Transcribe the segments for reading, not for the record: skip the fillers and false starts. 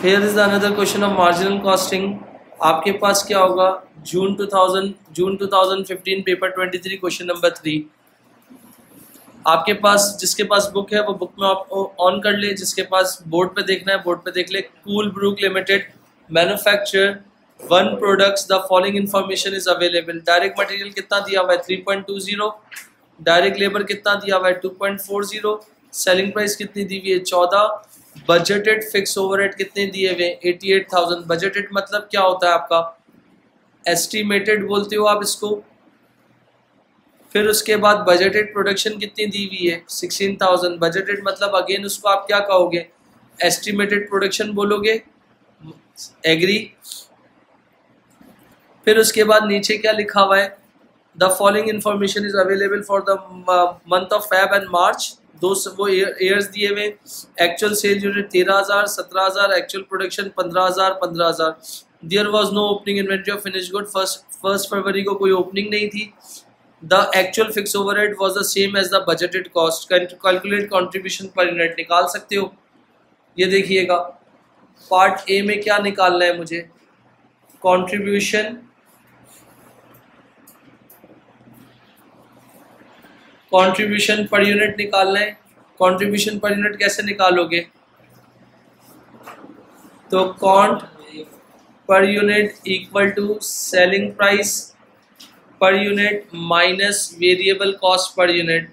Here is another question of marginal costing. आपके पास क्या होगा, जून 2015 पेपर 23 क्वेश्चन नंबर 3. आपके पास जिसके पास बुक है वो बुक में आप ऑन कर ले, जिसके पास बोर्ड पे देखना है बोर्ड पे देख ले. Coolbrook limited manufacture one products, the following information is available. Direct material कितना दिया हुआ है 3.20, डायरेक्ट लेबर कितना दिया हुआ है 2.40, सेलिंग प्राइस कितनी दी हुई है 14, बजटेड फिक्स ओवरहेड कितने दिए हुए 88,000. बजटेड मतलब क्या होता है आपका, एस्टिमेटेड बोलते हो आप इसको. फिर उसके बाद बजटेड प्रोडक्शन कितनी दी हुई है 16,000. बजटेड मतलब अगेन उसको आप क्या कहोगे, एस्टिमेटेड प्रोडक्शन बोलोगे. एग्री. फिर उसके बाद नीचे क्या लिखा हुआ है, the following information is available for the month of Feb and March. वो ईयर्स दिए हुए. Actual sale unit 13,000, 17,000, actual production 15,000, 15,000. There was no opening inventory of finish good. First फरवरी को कोई ओपनिंग नहीं थी. The actual fix overhead was the same as the budgeted cost. Calculate contribution per unit निकाल सकते हो. ये देखिएगा पार्ट ए में क्या निकालना है मुझे, कंट्रीब्यूशन पर यूनिट निकालना है. कंट्रीब्यूशन पर यूनिट कैसे निकालोगे, तो cont per unit equal to selling price per unit minus variable cost per unit.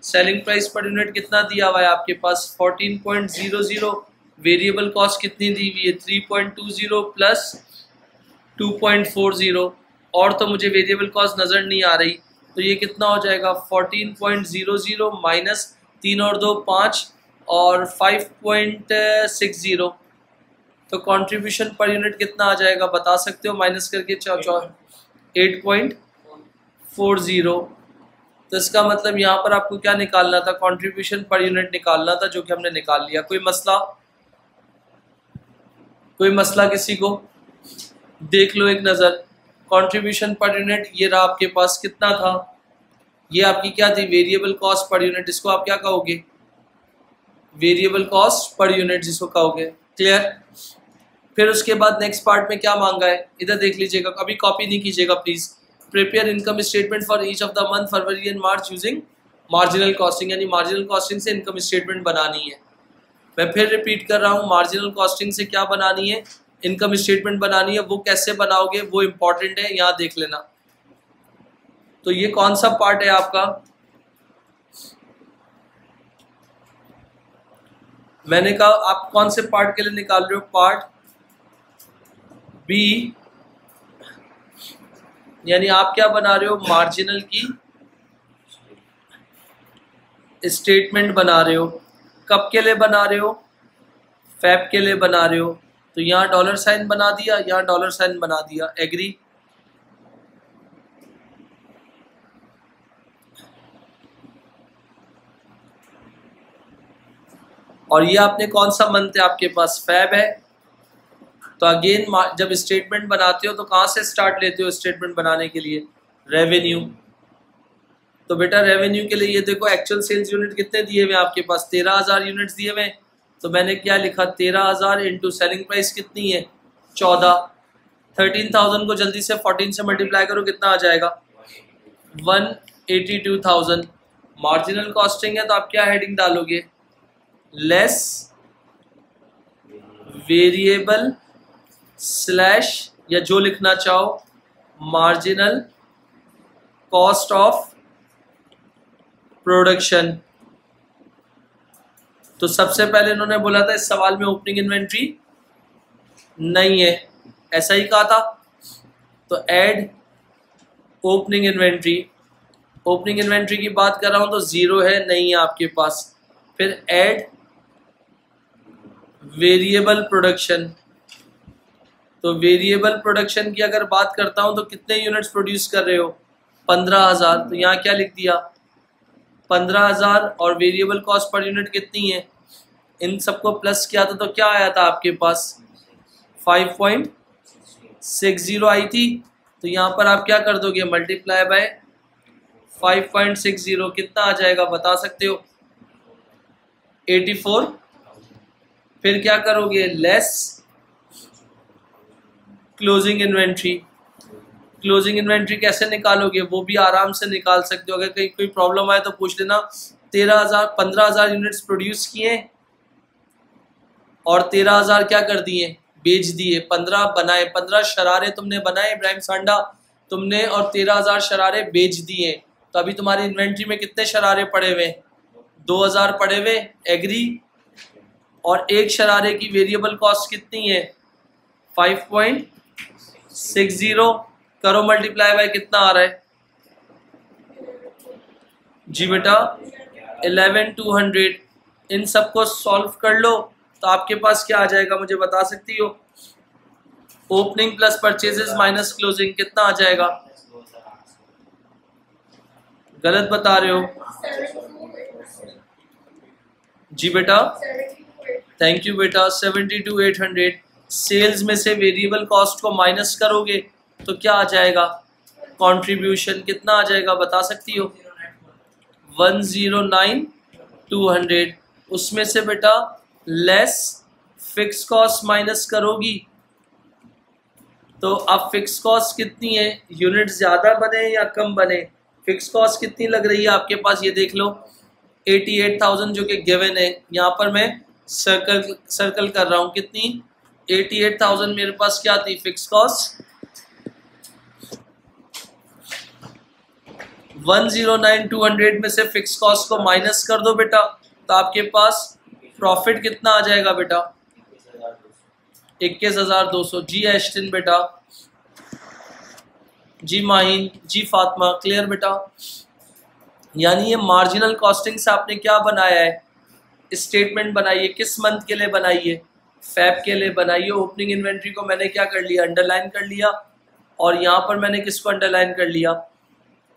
Selling price per unit कितना दिया हुआ है आपके पास 14.00, वेरिएबल कॉस्ट कितनी दी हुई है 3.20 प्लस 2.40. और तो मुझे वेरिएबल कॉस्ट नज़र नहीं आ रही, तो ये कितना हो जाएगा 14.00 माइनस 3 और 2 5 और 5.60. तो कंट्रीब्यूशन पर यूनिट कितना आ जाएगा बता सकते हो, माइनस करके 8.40. तो इसका मतलब यहाँ पर आपको क्या निकालना था, कंट्रीब्यूशन पर यूनिट निकालना था, जो कि हमने निकाल लिया. कोई मसला किसी को, देख लो एक नज़र. कंट्रीब्यूशन पर यूनिट ये रहा आपके पास, कितना था, ये आपकी क्या थी वेरिएबल कॉस्ट पर यूनिट. इसको आप क्या कहोगे, वेरिएबल कॉस्ट पर यूनिट जिसको कहोगे. क्लियर. फिर उसके बाद नेक्स्ट पार्ट में क्या मांगा है, इधर देख लीजिएगा, कभी कॉपी नहीं कीजिएगा please. Prepare income statement for each of the month February and March using marginal costing. यानी मार्जिनल कॉस्टिंग से इनकम स्टेटमेंट बनानी है. मैं फिर रिपीट कर रहा हूँ, मार्जिनल कॉस्टिंग से क्या बनानी है, इनकम स्टेटमेंट बनानी है. वो कैसे बनाओगे वो इम्पॉर्टेंट है, यहाँ देख लेना. तो ये कौन सा पार्ट है आपका, मैंने कहा आप कौन से पार्ट के लिए निकाल रहे हो, पार्ट बी. यानी आप क्या बना रहे हो, मार्जिनल की स्टेटमेंट बना रहे हो. कब के लिए बना रहे हो, फैब के लिए बना रहे हो. तो यहाँ डॉलर साइन बना दिया, यहाँ डॉलर साइन बना दिया. एग्री. और ये आपने कौन सा मंथ है आपके पास, फैब है. तो अगेन जब स्टेटमेंट बनाते हो तो कहाँ से स्टार्ट लेते हो स्टेटमेंट बनाने के लिए, रेवेन्यू. तो बेटा रेवेन्यू के लिए ये देखो, एक्चुअल सेल्स यूनिट कितने दिए हुए आपके पास 13,000 यूनिट्स दिए हुए. तो मैंने क्या लिखा 13,000 इंटू सेलिंग प्राइस कितनी है 14. 13,000 को जल्दी से 14 से मल्टीप्लाई करो, कितना आ जाएगा 182,000. मार्जिनल कॉस्टिंग है तो आप क्या हेडिंग डालोगे, लेस वेरिएबल स्लैश या जो लिखना चाहो मार्जिनल कॉस्ट ऑफ प्रोडक्शन. तो सबसे पहले इन्होंने बोला था इस सवाल में ओपनिंग इन्वेंट्री नहीं है, ऐसा ही कहा था. तो add opening inventory. Opening inventory की बात कर रहा हूं तो जीरो है, नहीं है आपके पास. फिर ऐड वेरिएबल प्रोडक्शन. तो वेरिएबल प्रोडक्शन की अगर बात करता हूं तो कितने यूनिट्स प्रोड्यूस कर रहे हो 15,000. तो यहाँ क्या लिख दिया 15,000 और वेरिएबल कॉस्ट पर यूनिट कितनी है, इन सबको प्लस किया था तो क्या आया था आपके पास 5.60 आई थी. तो यहाँ पर आप क्या कर दोगे, मल्टीप्लाई बाय 5.60, कितना आ जाएगा बता सकते हो 84. फिर क्या करोगे, less closing inventory. Closing inventory कैसे निकालोगे, वो भी आराम से निकाल सकते हो। अगर कहीं कोई प्रॉब्लम आए तो पूछ लेना। 15,000 यूनिट्स प्रोड्यूस किए और 13,000 क्या कर दिए, बेच दिए। 15 बनाए, 15 शरारे तुमने बनाए इब्राहिम सांडा तुमने, और 13,000 शरारे बेच दिए। तो अभी तुम्हारी इन्वेंट्री में कितने शरारे पड़े हुए, 2,000 पड़े हुए। एग्री। और एक शरारे की वेरिएबल कॉस्ट कितनी है, 5.60। करो मल्टीप्लाई बाय कितना आ रहा है जी बेटा, 11,200। इन सबको सॉल्व कर लो तो आपके पास क्या आ जाएगा, मुझे बता सकती हो। Opening plus purchases minus closing कितना आ जाएगा, गलत बता रहे हो जी बेटा। थैंक यू बेटा, 72,800। सेल्स में से वेरिएबल कॉस्ट को माइनस करोगे तो क्या आ जाएगा, कंट्रीब्यूशन कितना आ जाएगा बता सकती हो, 109,200। उसमें से बेटा लेस फिक्स कॉस्ट माइनस करोगी तो अब फिक्स कॉस्ट कितनी है, यूनिट ज़्यादा बने या कम बने, फिक्स कॉस्ट कितनी लग रही है आपके पास, ये देख लो 88,000 जो कि गिवन है। यहाँ पर मैं सर्कल कर रहा हूँ, कितनी 88,000 मेरे पास क्या थी फिक्स कॉस्ट। 109,200 में से फिक्स कॉस्ट को माइनस कर दो बेटा तो आपके पास प्रॉफिट कितना आ जाएगा बेटा, 21,200। जी एस्टिन बेटा, जी माहिन, जी फातिमा, क्लियर बेटा। यानी ये मार्जिनल कॉस्टिंग से आपने क्या बनाया है, स्टेटमेंट बनाइए। किस मंथ के लिए बनाइए, फैब के लिए बनाइए। ओपनिंग इन्वेंट्री को मैंने क्या कर लिया, अंडरलाइन कर लिया, और यहाँ पर मैंने किसको अंडरलाइन कर लिया,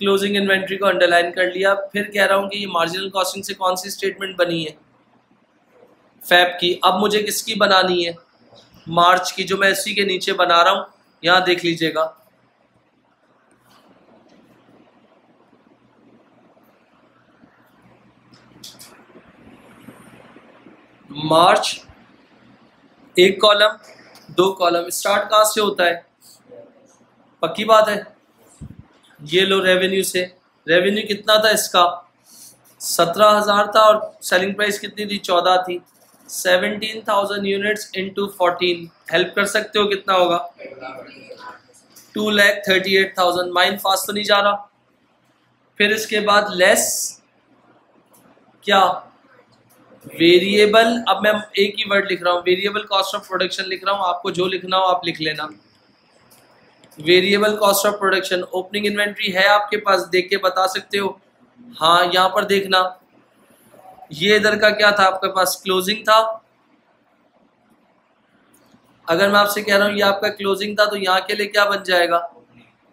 क्लोजिंग इन्वेंट्री को अंडरलाइन कर लिया। फिर कह रहा हूँ कि ये मार्जिनल कॉस्टिंग से कौन सी स्टेटमेंट बनी है, फैब की। अब मुझे किसकी बनानी है, मार्च की, जो मैं इसी के नीचे बना रहा हूँ, यहाँ देख लीजिएगा। मार्च एक कॉलम, दो कॉलम। स्टार्ट कहाँ से होता है, पक्की बात है। ये लो रेवेन्यू से, रेवेन्यू कितना था इसका, 17,000 था, और सेलिंग प्राइस कितनी थी, 14 थी। 17,000 यूनिट्स इंटू 14, हेल्प कर सकते हो कितना होगा, 2,38,000। माइंड फास्ट तो नहीं जा रहा। फिर इसके बाद लेस क्या, वेरिएबल। अब मैं एक ही वर्ड लिख रहा हूँ, वेरिएबल कॉस्ट ऑफ प्रोडक्शन लिख रहा हूँ, आपको जो लिखना हो आप लिख लेना। Variable cost of production. Opening inventory है आपके पास, देख के बता सकते हो। हाँ यहाँ पर देखना, ये इधर का क्या था आपके पास, क्लोजिंग था। अगर मैं आपसे कह रहा हूँ ये आपका क्लोजिंग था तो यहाँ के लिए क्या बन जाएगा,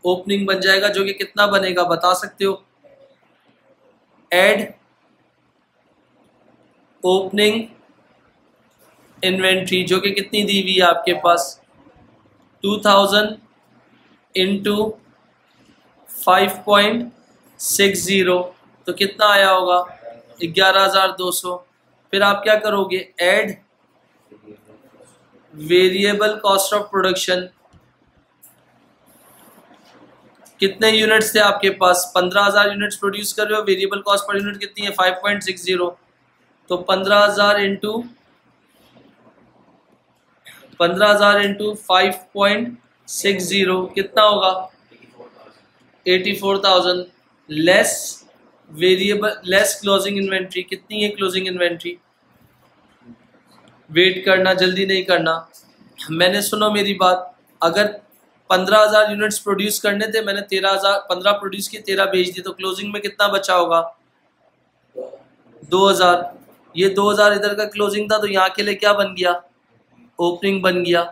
ओपनिंग बन जाएगा, जो कि कितना बनेगा बता सकते हो। एड ओपनिंग इन्वेंट्री, जो कि कितनी दी हुई है आपके पास, 2,000 इंटू 5.60, तो कितना आया होगा, 11,200। फिर आप क्या करोगे, add variable cost of production. कितने यूनिट्स थे आपके पास, 15,000 यूनिट्स प्रोड्यूस कर रहे हो, वेरिएबल कॉस्ट पर यूनिट कितनी है, 5.60। तो 15,000 इंटू 5.60 कितना होगा, 84,000। Less variable, less closing inventory, कितनी है क्लोजिंग इन्वेंट्री, वेट करना, जल्दी नहीं करना। मैंने, सुनो मेरी बात, अगर 15,000 यूनिट्स प्रोड्यूस करने थे, मैंने 15 प्रोड्यूस किए, 13 बेच दिए, तो क्लोजिंग में कितना बचा होगा, 2,000। ये 2,000 इधर का क्लोजिंग था, तो यहाँ के लिए क्या बन गया, ओपनिंग बन गया।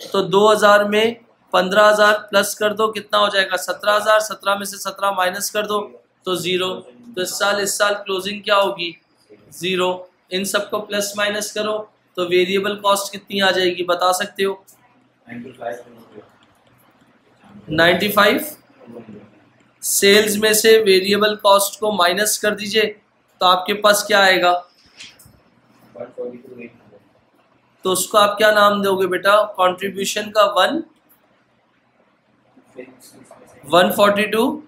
तो 2,000 में 15,000 प्लस कर दो, कितना हो जाएगा, 17,000। 17 में से 17 माइनस कर दो तो 0। तो इस साल क्लोजिंग क्या होगी, 0। इन सबको प्लस माइनस करो तो वेरिएबल कॉस्ट कितनी आ जाएगी बता सकते हो, 95। सेल्स में से वेरिएबल कॉस्ट को माइनस कर दीजिए तो आपके पास क्या आएगा, तो उसको आप क्या नाम दोगे बेटा? कंट्रीब्यूशन का 142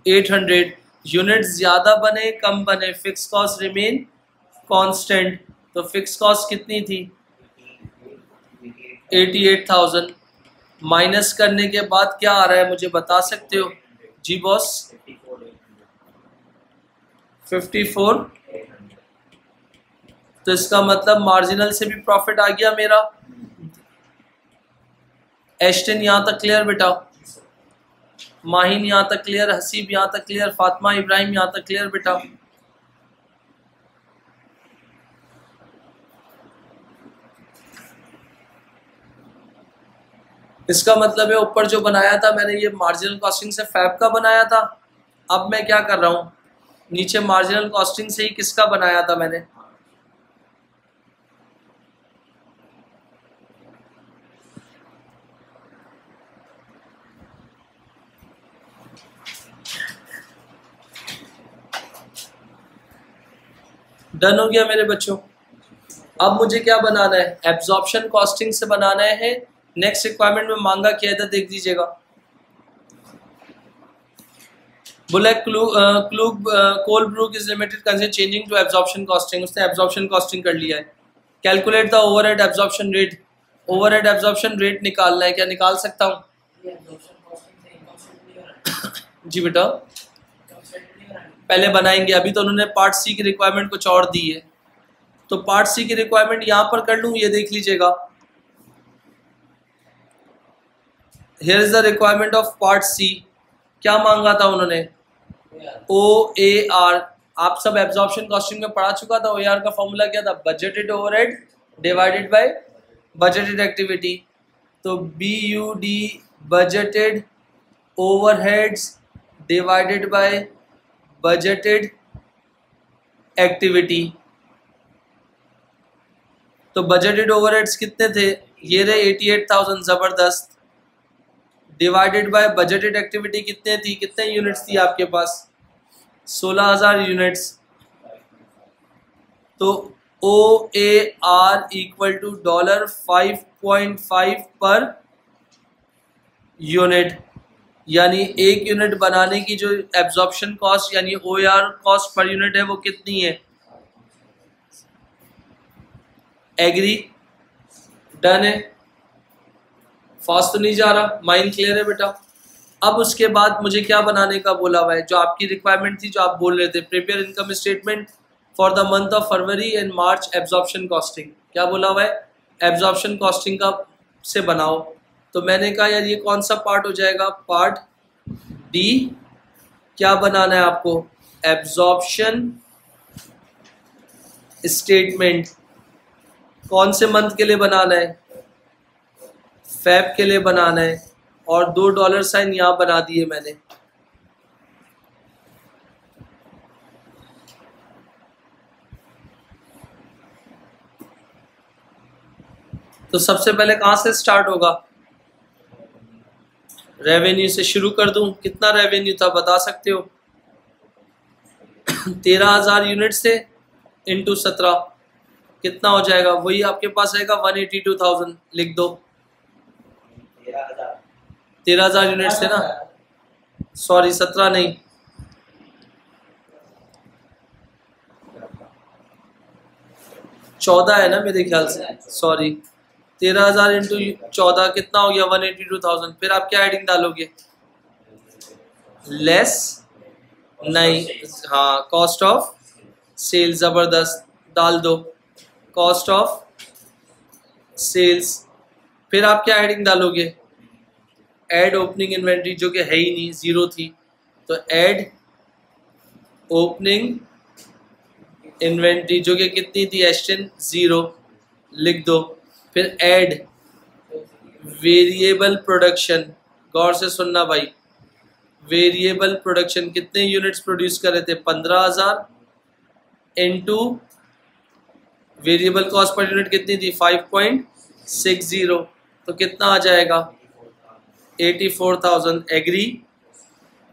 800। यूनिट ज्यादा बने कम बने, फिक्स कॉस्ट रिमेन कांस्टेंट। तो फिक्स कॉस्ट कितनी थी? 88,000। माइनस करने के बाद क्या आ रहा है मुझे बता सकते हो? जी बॉस 54। तो इसका मतलब मार्जिनल से भी प्रॉफिट आ गया मेरा। एस्टन यहाँ तक क्लियर बेटा? माहिन यहाँ तक क्लियर? हसीब यहाँ तक क्लियर? फातिमा इब्राहिम यहाँ तक क्लियर बेटा? इसका मतलब है ऊपर जो बनाया था मैंने ये मार्जिनल कॉस्टिंग से फैब का बनाया था। अब मैं क्या कर रहा हूँ, नीचे मार्जिनल कॉस्टिंग से ही किसका बनाया था मैंने? डन हो गया मेरे बच्चों। अब मुझे क्या बनाना है? एब्जॉर्प्शन कॉस्टिंग से बनाना है। नेक्स्ट रिक्वायरमेंट में मांगा क्या था देख दीजिएगा। बोला Coolbrook is limited consider changing to absorption costing. उसने एब्जॉर्प्शन कॉस्टिंग कर लिया है। Calculate the overhead absorption rate. Overhead absorption rate निकालना है। क्या निकाल सकता हूँ? जी बेटा पहले बनाएंगे, अभी तो उन्होंने पार्ट सी की रिक्वायरमेंट कुछ और दी है। तो पार्ट सी की रिक्वायरमेंट यहां पर कर लूं, ये देख लीजिएगा। Here is the requirement of part C. क्या मांगा था उन्होंने? OAR। आप सब एब्जॉर्प्शन कॉस्टिंग में पढ़ा चुका था। OAR का फॉर्मूला क्या था? Budgeted overhead divided by budgeted activity. तो BUD budgeted overheads divided by budgeted activity. तो बजटेड ओवरहेड्स कितने थे? ये रहे 88,000। जबरदस्त। डिवाइडेड बाय बजटेड एक्टिविटी कितने थी? कितने यूनिट्स थी आपके पास? 16,000 यूनिट्स। तो OAR equal to $5.5 per unit. यानी एक यूनिट बनाने की जो एब्जॉर्प्शन कॉस्ट यानी OAR कॉस्ट पर यूनिट है वो कितनी है? एग्री? डन है? फास्ट तो नहीं जा रहा? माइंड क्लियर है बेटा? अब उसके बाद मुझे क्या बनाने का बोला हुआ है? जो आपकी रिक्वायरमेंट थी, जो आप बोल रहे थे, prepare income statement for the month of February and March absorption costing. क्या बोला हुआ है? एब्जॉर्प्शन कॉस्टिंग का से बनाओ। तो मैंने कहा यार ये कौन सा पार्ट हो जाएगा? Part D. क्या बनाना है आपको? Absorption statement. कौन से मंथ के लिए बनाना है? फैब के लिए बनाना है। और $2 यहां बना दिए मैंने। तो सबसे पहले कहां से स्टार्ट होगा? रेवेन्यू से शुरू कर दूं? कितना रेवेन्यू था बता सकते हो? 13,000 यूनिट से इंटू 17 कितना हो जाएगा? वही आपके पास आएगा 182,000। लिख दो। 13,000 यूनिट से ना, सॉरी 17 नहीं, 14 है ना मेरे ख्याल से। सॉरी 13,000 इंटू 14 कितना हो गया? 182,000। फिर आप क्या एडिंग डालोगे? लेस नहीं, हाँ कॉस्ट ऑफ सेल्स। जबरदस्त, डाल दो कॉस्ट ऑफ सेल्स। फिर आप क्या एडिंग डालोगे? ऐड ओपनिंग इन्वेंट्री, जो कि है ही नहीं, जीरो थी। तो ऐड ओपनिंग इन्वेंट्री जो कि कितनी थी? एस्टन 0। लिख दो। फिर ऐड वेरिएबल प्रोडक्शन। गौर से सुनना भाई, वेरिएबल प्रोडक्शन कितने यूनिट्स प्रोड्यूस कर रहे थे? 15,000 into variable cost per unit कितनी थी? 5.60। तो कितना आ जाएगा? 84,000। एग्री?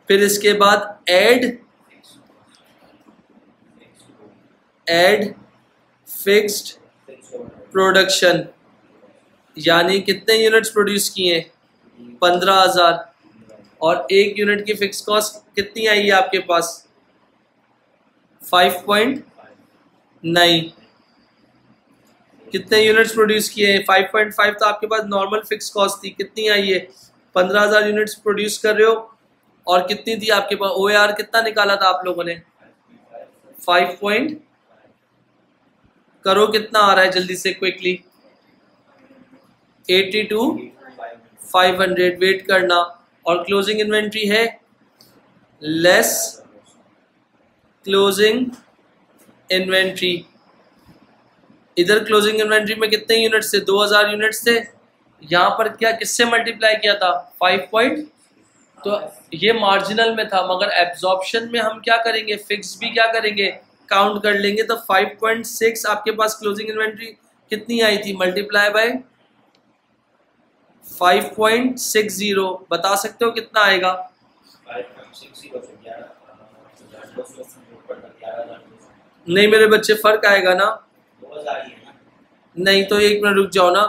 फिर इसके बाद ऐड फिक्स्ड प्रोडक्शन। यानी कितने यूनिट्स प्रोड्यूस किए? 15,000। और एक यूनिट की फिक्स कॉस्ट कितनी आई है आपके पास? 5.9। कितने यूनिट्स प्रोड्यूस किए हैं? 5.5। तो आपके पास नॉर्मल फिक्स कॉस्ट थी, कितनी आई है? 15,000 यूनिट्स प्रोड्यूस कर रहे हो। और कितनी थी आपके पास? OAR कितना निकाला था आप लोगों ने? 5 करो कितना आ रहा है जल्दी से क्विकली? 82,500। वेट करना। और क्लोजिंग इन्वेंट्री है लेस क्लोजिंग इन्वेंट्री। इधर क्लोजिंग इन्वेंट्री में कितने यूनिट्स थे? 2,000 यूनिट्स थे। यहाँ पर क्या किससे मल्टीप्लाई किया था? 5 तो ये मार्जिनल में था, मगर एब्जॉर्प्शन में हम क्या करेंगे? फिक्स भी क्या करेंगे? काउंट कर लेंगे। तो 5.6 आपके पास क्लोजिंग इन्वेंट्री कितनी आई थी? Multiply by 5.60। बता सकते हो कितना आएगा? 5.60 नहीं मेरे बच्चे, फर्क आएगा ना। नहीं तो एक मिनट रुक जाओ ना।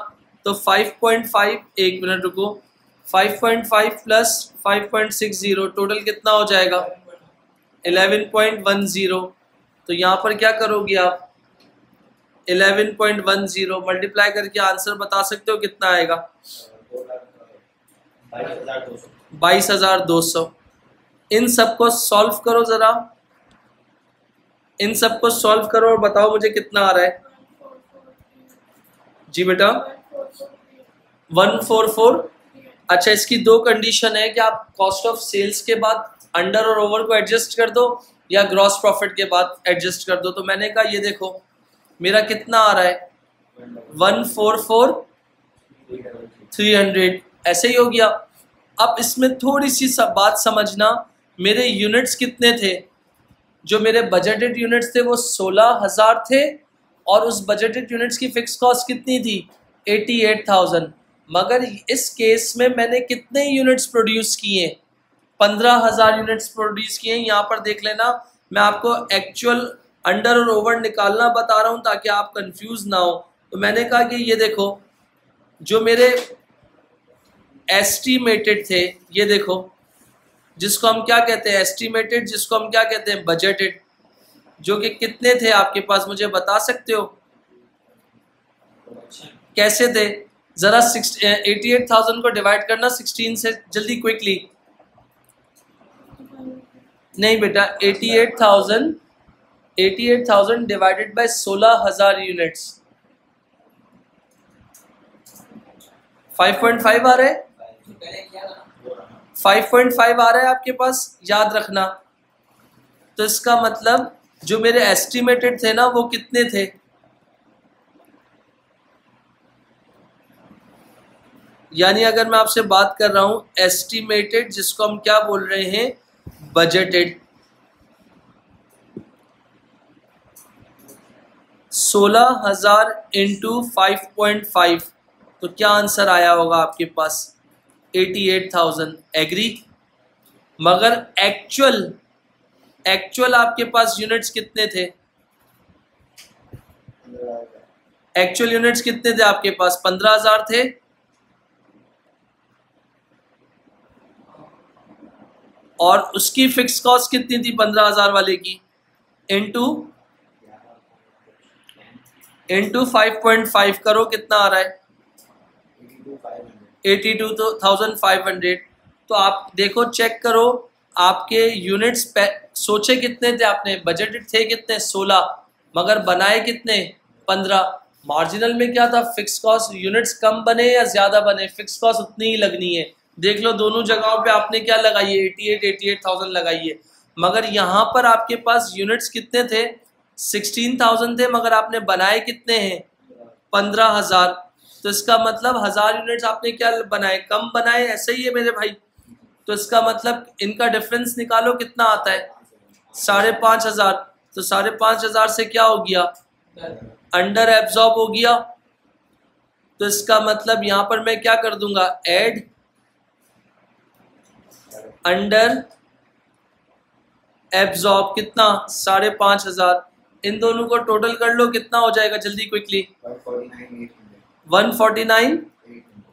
तो 5.5, एक मिनट रुको, 5.5 प्लस 5.60 टोटल कितना हो जाएगा? 11.10। तो यहाँ पर क्या करोगे आप? 11.10 मल्टीप्लाई करके आंसर बता सकते हो कितना आएगा? 22,200। इन सबको सॉल्व करो जरा, इन सबको सॉल्व करो और बताओ मुझे कितना आ रहा है। जी बेटा 144। अच्छा, इसकी दो कंडीशन है कि आप कॉस्ट ऑफ सेल्स के बाद अंडर और ओवर को एडजस्ट कर दो या ग्रॉस प्रॉफिट के बाद एडजस्ट कर दो। तो मैंने कहा ये देखो मेरा कितना आ रहा है? 144,300। ऐसे ही हो गया। अब इसमें थोड़ी सी सब बात समझना, मेरे यूनिट्स कितने थे? जो मेरे बजटेड यूनिट्स थे वो 16,000 थे और उस बजटेड यूनिट्स की फिक्स कॉस्ट कितनी थी? 88,000। मगर इस केस में मैंने कितने यूनिट्स प्रोड्यूस किए? 15,000 यूनिट्स प्रोड्यूस किए। यहाँ पर देख लेना, मैं आपको एक्चुअल अंडर और ओवर निकालना बता रहा हूँ ताकि आप कंफ्यूज ना हो। तो मैंने कहा कि ये देखो जो मेरे एस्टिमेटेड थे, ये देखो जिसको हम क्या कहते हैं? एस्टिमेटेड। जिसको हम क्या कहते हैं? बजटेड। जो कि कितने थे आपके पास, मुझे बता सकते हो कैसे थे? जरा 88,000 को डिवाइड करना 16 से, जल्दी क्विकली। नहीं बेटा, 88,000 डिवाइडेड बाय 16,000 यूनिट्स 5.5 आ रहा है। 5.5 आ रहा है आपके पास, याद रखना। तो इसका मतलब जो मेरे एस्टिमेटेड थे ना वो कितने थे? यानी अगर मैं आपसे बात कर रहा हूं एस्टिमेटेड, जिसको हम क्या बोल रहे हैं? बजटेड। 16,000 इंटू 5.5, तो क्या आंसर आया होगा आपके पास? 88,000। एग्री? मगर एक्चुअल आपके पास यूनिट्स कितने थे? एक्चुअल यूनिट्स कितने थे आपके पास? 15,000 थे। और उसकी फिक्स कॉस्ट कितनी थी 15,000 वाले की? इंटू 5.5 करो, कितना आ रहा है? 82,500। तो आप देखो, चेक करो आपके यूनिट्स सोचे कितने थे आपने? बजटेड थे कितने? 16, मगर बनाए कितने? 15। मार्जिनल में क्या था? Fix cost. यूनिट्स कम बने या ज्यादा बने, फिक्स कॉस्ट उतनी ही लगनी है। देख लो दोनों जगहों पे आपने क्या लगाई है? 88,000 लगाई है। मगर यहाँ पर आपके पास यूनिट्स कितने थे? 16,000 थे, मगर आपने बनाए कितने हैं? 15,000। तो इसका मतलब 1,000 यूनिट्स आपने क्या बनाए? कम बनाए। ऐसे ही है मेरे भाई। तो इसका मतलब इनका डिफरेंस निकालो, कितना आता है? 5,500। तो 5,500 से क्या हो गया? अंडर एब्जॉर्ब हो गया। तो इसका मतलब यहां पर मैं क्या कर दूंगा? ऐड अंडर एब्जॉर्ब कितना? 5,500। इन दोनों को टोटल कर लो, कितना हो जाएगा? जल्दी क्विकली। 149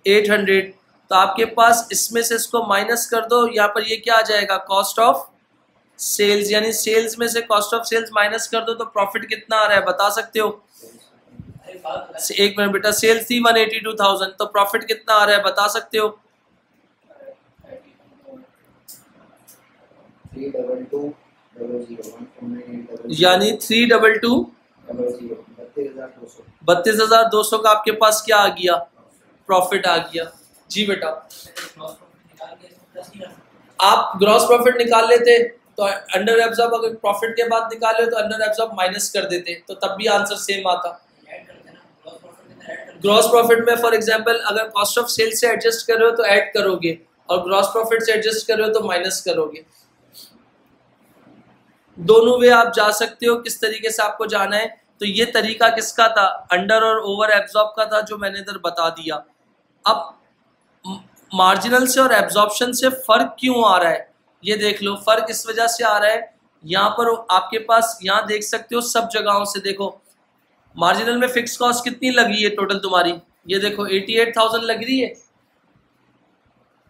800। तो आपके पास इसमें से इसको माइनस कर दो, यहाँ पर ये क्या आ जाएगा, कॉस्ट ऑफ सेल्स, यानी सेल्स में से कॉस्ट ऑफ सेल्स माइनस कर दो तो प्रॉफिट कितना आ रहा है बता सकते हो? एक मिनट बेटा, सेल्स थी 182,000 तो प्रॉफिट कितना आ रहा है बता सकते हो? 322,000 यानी 32,200 का आपके पास क्या आ गया, प्रॉफिट आ गया। जी बेटा, आप ग्रॉस प्रॉफिट निकाल लेते तो अंडर एब्जॉर्ब, अगर प्रॉफिट के बाद निकाले तो अंडर एब्जॉर्ब माइनस कर देते तो तब भी आंसर सेम आता। ग्रॉस प्रॉफिट में फॉर एग्जांपल अगर कॉस्ट ऑफ सेल्स से एडजस्ट कर रहे हो तो ऐड करोगे, और ग्रॉस प्रॉफिट से एडजस्ट कर रहे हो तो माइनस करोगे। दोनों वे आप जा सकते हो, किस तरीके से आपको जाना है। तो ये तरीका किसका था, अंडर और ओवर एब्जॉर्ब का था, जो मैंने इधर बता दिया। अब मार्जिनल से और एब्जॉर्प्शन से फर्क क्यों आ रहा है ये देख लो। फर्क इस वजह से आ रहा है, यहाँ पर आपके पास, यहाँ देख सकते हो सब जगहों से देखो, मार्जिनल में फिक्स कॉस्ट कितनी लगी है टोटल तुम्हारी, ये देखो 88,000 लग रही है,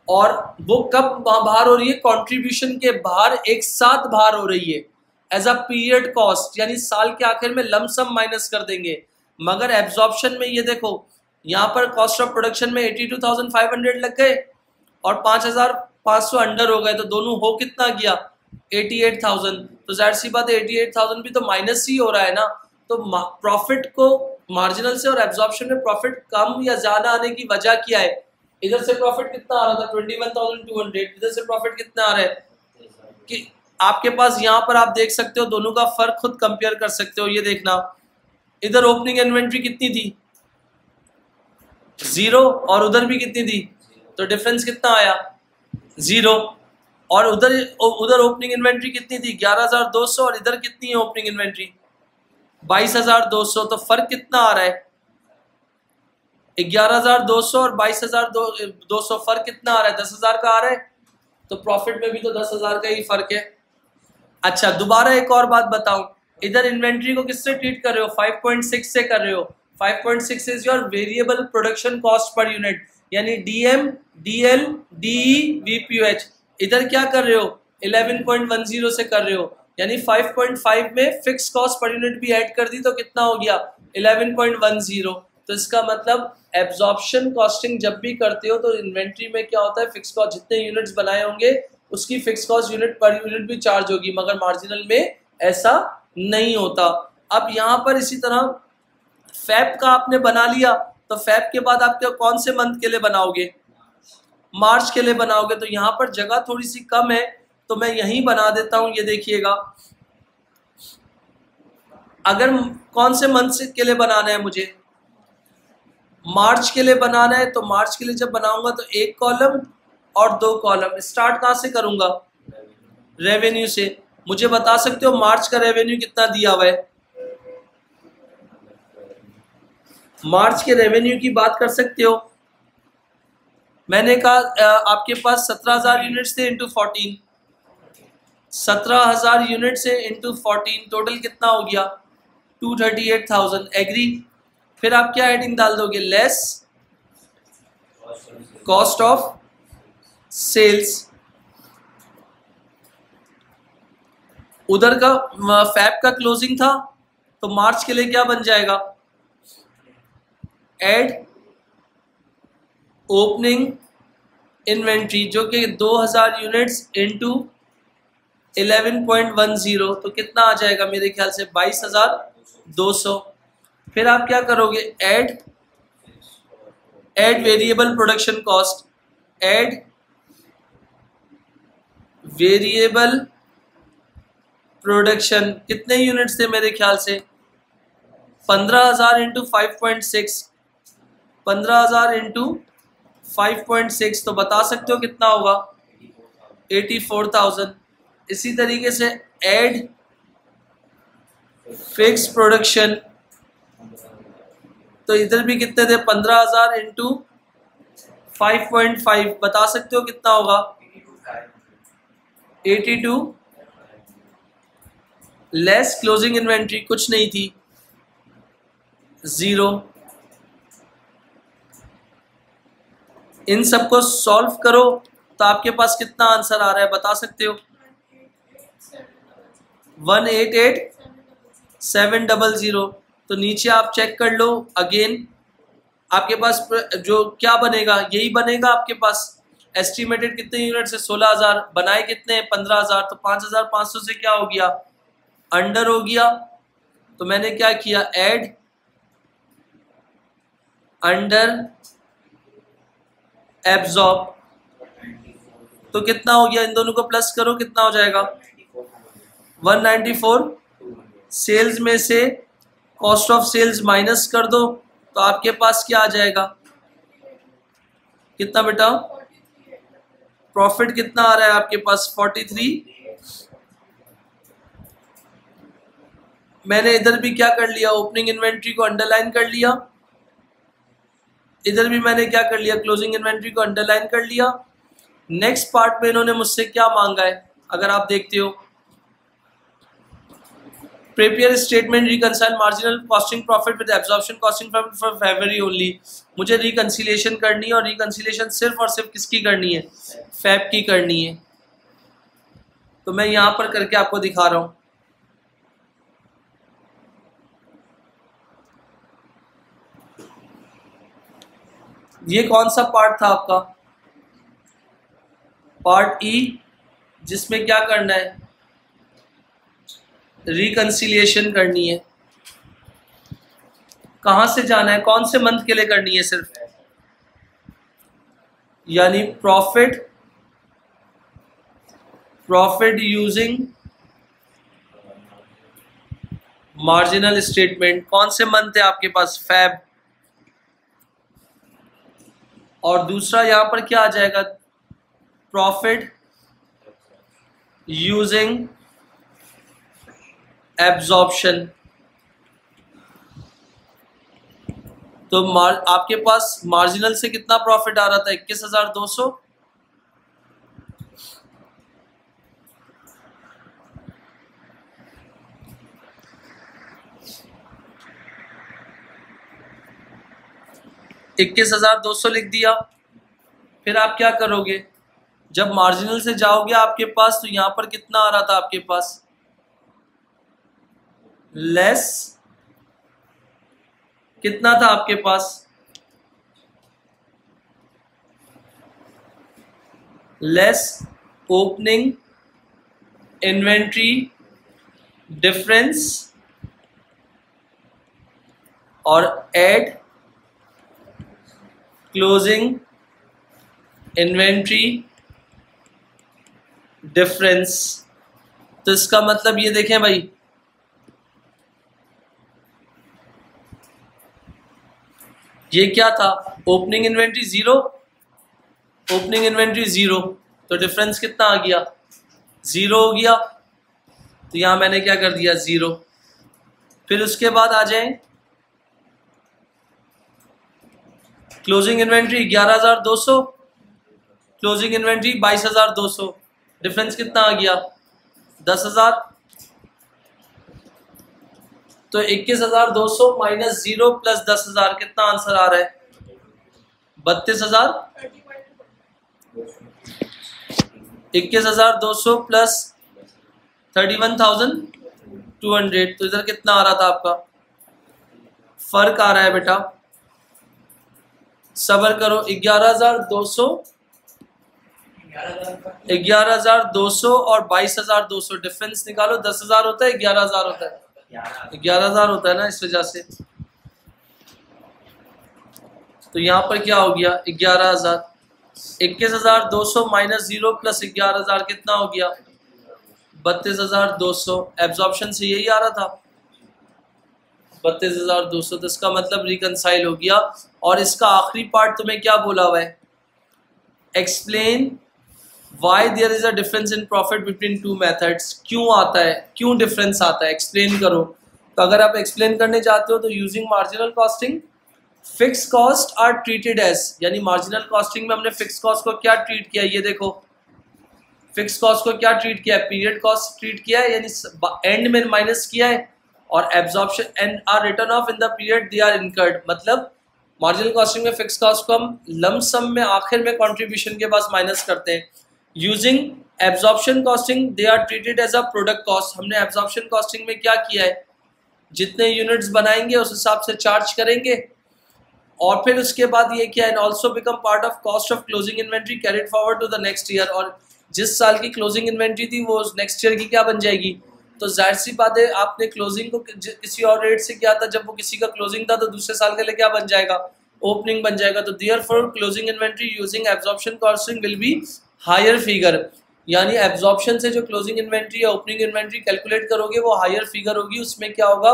और वो कब बाहर हो रही है, कंट्रीब्यूशन के बाहर एक साथ बाहर हो रही है एज अ पीरियड कॉस्ट, यानी साल के आखिर में लमसम माइनस कर देंगे। मगर एब्जॉर्प्शन में ये देखो, यहाँ पर कॉस्ट ऑफ प्रोडक्शन में 82,500 लग गए और 5,500 अंडर हो गए, तो दोनों हो कितना गया 88,000। तो जाहिर सी बात है 88,000 भी तो माइनस ही हो रहा है ना। तो प्रॉफिट को मार्जिनल से और एब्जॉर्प्शन में प्रॉफिट कम या ज्यादा आने की वजह क्या है, इधर से प्रॉफिट कितना आ रहा था 21,200, इधर से प्रॉफिट कितना आ रहा है कि आपके पास यहाँ पर आप देख सकते हो, दोनों का फर्क खुद कंपेयर कर सकते हो। ये देखना, इधर ओपनिंग इन्वेंट्री कितनी थी 0 और उधर भी कितनी थी, तो डिफरेंस कितना आया 0, और उधर ओपनिंग इन्वेंट्री कितनी थी 11,200 और इधर कितनी है ओपनिंग इन्वेंट्री 22,200, तो फर्क कितना आ रहा है 11,200 और 22,200, फर्क कितना आ रहा है 10,000 का आ रहा है। तो प्रॉफिट में भी तो 10,000 का ही फर्क है। अच्छा, दोबारा एक और बात बताऊं, इधर इन्वेंट्री को किससे ट्रीट कर रहे हो 5.6 से कर रहे हो। 5.6 is your variable production cost per unit, यानी डीएम, डीएल, डीई, वीपीओएच। इधर क्या कर रहे हो 11.10 से कर रहे हो, यानी 5.5 में फिक्स कॉस्ट पर यूनिट भी ऐड कर दी तो कितना हो गया 11.10। तो इसका मतलब एब्जॉर्प्शन कॉस्टिंग जब भी करते हो तो इन्वेंट्री में क्या होता है, फिक्स कॉस्ट जितने यूनिट्स बनाए होंगे उसकी fix cost unit per unit भी चार्ज होगी, मगर मार्जिनल में ऐसा नहीं होता। अब यहाँ पर इसी तरह फैब का आपने बना लिया, तो फैब के बाद आप क्या कौन से मंथ के लिए बनाओगे, मार्च के लिए बनाओगे। तो यहाँ पर जगह थोड़ी सी कम है तो मैं यहीं बना देता हूँ। ये देखिएगा, अगर कौन से मंथ के लिए बनाना है मुझे, मार्च के लिए बनाना है, तो मार्च के लिए जब बनाऊंगा तो एक कॉलम और 2 कॉलम। स्टार्ट कहाँ से करूंगा, रेवेन्यू से। मुझे बता सकते हो मार्च का रेवेन्यू कितना दिया हुआ है, मार्च के रेवेन्यू की बात कर सकते हो। मैंने कहा आपके पास 17,000 यूनिट्स थे इंटू 14, 17,000 यूनिट से इंटू 14, टोटल कितना हो गया 238,000। एग्री। फिर आप क्या हेडिंग डाल दोगे, लेस कॉस्ट ऑफ सेल्स। उधर का फैब का क्लोजिंग था तो मार्च के लिए क्या बन जाएगा, एड ओपनिंग इन्वेंट्री जो कि 2,000 यूनिट्स इंटू 11.10, तो कितना आ जाएगा मेरे ख्याल से 22,200। फिर आप क्या करोगे, add variable production cost, add variable production, कितने यूनिट्स थे मेरे ख्याल से 15,000 इंटू 5.6, 15,000 इंटू 5.6, तो बता सकते हो कितना होगा 84,000। इसी तरीके से ऐड फिक्स प्रोडक्शन, तो इधर भी कितने थे 15,000 इंटू 5.5, बता सकते हो कितना होगा 82। लेस क्लोजिंग इन्वेंट्री कुछ नहीं थी 0, इन सबको सॉल्व करो तो आपके पास कितना आंसर आ रहा है बता सकते हो? 188,700। तो नीचे आप चेक कर लो अगेन, आपके पास जो क्या बनेगा यही बनेगा आपके पास। एस्टिमेटेड कितने यूनिट से 16,000, बनाए कितने 15,000, तो 5,500 से क्या हो गया अंडर हो गया। तो मैंने क्या किया ऐड अंडर एब्जॉर्ब, तो कितना हो गया इन दोनों को प्लस करो कितना हो जाएगा 194। सेल्स में से कॉस्ट ऑफ सेल्स माइनस कर दो तो आपके पास क्या आ जाएगा कितना बेटा? प्रॉफिट कितना आ रहा है आपके पास 43। मैंने इधर भी क्या कर लिया ओपनिंग इन्वेंट्री को अंडरलाइन कर लिया, इधर भी मैंने क्या कर लिया क्लोजिंग इन्वेंट्री को अंडरलाइन कर लिया। नेक्स्ट पार्ट में इन्होंने मुझसे क्या मांगा है अगर आप देखते हो, prepare statement reconcile marginal costing profit with absorption costing profit for February only. मुझे रिकंसिलिएशन करनी है और रिकंसिलिएशन सिर्फ और सिर्फ किसकी करनी है फैब की करनी है। तो मैं यहां पर करके आपको दिखा रहा हूं। ये कौन सा पार्ट था आपका? पार्ट ई, जिसमें क्या करना है रिकंसिलिएशन करनी है। कहां से जाना है कौन से मंथ के लिए करनी है सिर्फ, यानी प्रॉफिट यूजिंग मार्जिनल स्टेटमेंट। कौन से मंथ है आपके पास फैब, और दूसरा यहां पर क्या आ जाएगा प्रॉफिट यूजिंग एब्जॉर्प्शन। तो आपके पास मार्जिनल से कितना प्रॉफिट आ रहा था 21,200, लिख दिया। फिर आप क्या करोगे जब मार्जिनल से जाओगे आपके पास तो यहां पर कितना आ रहा था आपके पास लेस, कितना था आपके पास लेस ओपनिंग इन्वेंट्री डिफरेंस और ऐड क्लोजिंग इन्वेंट्री डिफरेंस। तो इसका मतलब ये देखें भाई, ये क्या था opening inventory zero, opening inventory zero, तो डिफरेंस कितना आ गया जीरो हो गया। तो यहां मैंने क्या कर दिया जीरो। फिर उसके बाद आ जाए closing inventory 11,200, closing inventory 22,200, difference कितना आ गया 10,000। तो 21,200 माइनस 0 प्लस 10,000 कितना आंसर आ रहा है 32,000। 21,200 प्लस 31,200, तो इधर कितना आ रहा था आपका फर्क आ रहा है बेटा, सबर करो 11,200 और 22,200 डिफरेंस निकालो, 10,000 होता है 11,000 होता है 11,000 होता है ना, इस वजह से। तो यहां पर क्या हो गया 11,000, 21,200 माइनस 0 प्लस 11,000 कितना हो गया 32,200। एब्जॉर्प्शन से यही आ रहा था 32,200, तो इसका मतलब रिकंसाइल हो गया। और इसका आखिरी पार्ट तुम्हें क्या बोला हुआ है, explain why there is a difference in profit between two methods. क्यों आता है, क्यों डिफरेंस आता है, एक्सप्लेन करो। तो अगर आप एक्सप्लेन करने चाहते हो तो using marginal costing fixed cost are treated as, यानी मार्जिनल कॉस्टिंग में हमने फिक्स कॉस्ट को क्या ट्रीट किया, ये देखो फिक्स कॉस्ट को क्या ट्रीट किया है, पीरियड कॉस्ट ट्रीट किया है, यानी एंड में माइनस किया है, और absorption and are written off in the period they are incurred, मतलब मार्जिनल कॉस्टिंग में फिक्स कॉस्ट को हम लमसम में आखिर में कंट्रीब्यूशन के पास माइनस करते हैं। Using absorption costing they are treated as a product cost. हमने एब्जॉर्प्शन कॉस्टिंग में क्या किया है, जितने यूनिट्स बनाएंगे उस हिसाब से चार्ज करेंगे, और फिर उसके बाद ये क्या है, also become part of cost of closing inventory carried forward to the next year. और जिस साल की क्लोजिंग इन्वेंट्री थी वो नेक्स्ट ईयर की क्या बन जाएगी। तो जाहिर सी बात है, आपने क्लोजिंग को किसी और रेट से किया था, जब वो किसी का क्लोजिंग था तो दूसरे साल के लिए क्या बन जाएगा, ओपनिंग बन जाएगा। तो therefore closing inventory using absorption costing will be higher figure, यानी एब्जॉर्प्शन से जो क्लोजिंग इन्वेंट्री या ओपनिंग इन्वेंट्री कैलकुलेट करोगे वो हायर फिगर होगी। उसमें क्या होगा,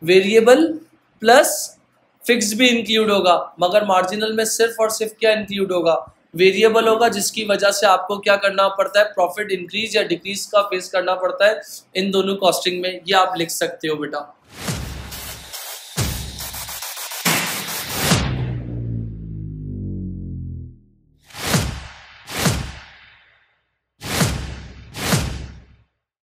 वेरिएबल प्लस फिक्स भी इंक्लूड होगा, मगर मार्जिनल में सिर्फ और सिर्फ क्या इंक्लूड होगा, वेरिएबल होगा, जिसकी वजह से आपको क्या करना पड़ता है, प्रॉफिट इंक्रीज या डिक्रीज का फेस करना पड़ता है इन दोनों कॉस्टिंग में। ये आप लिख सकते हो बेटा।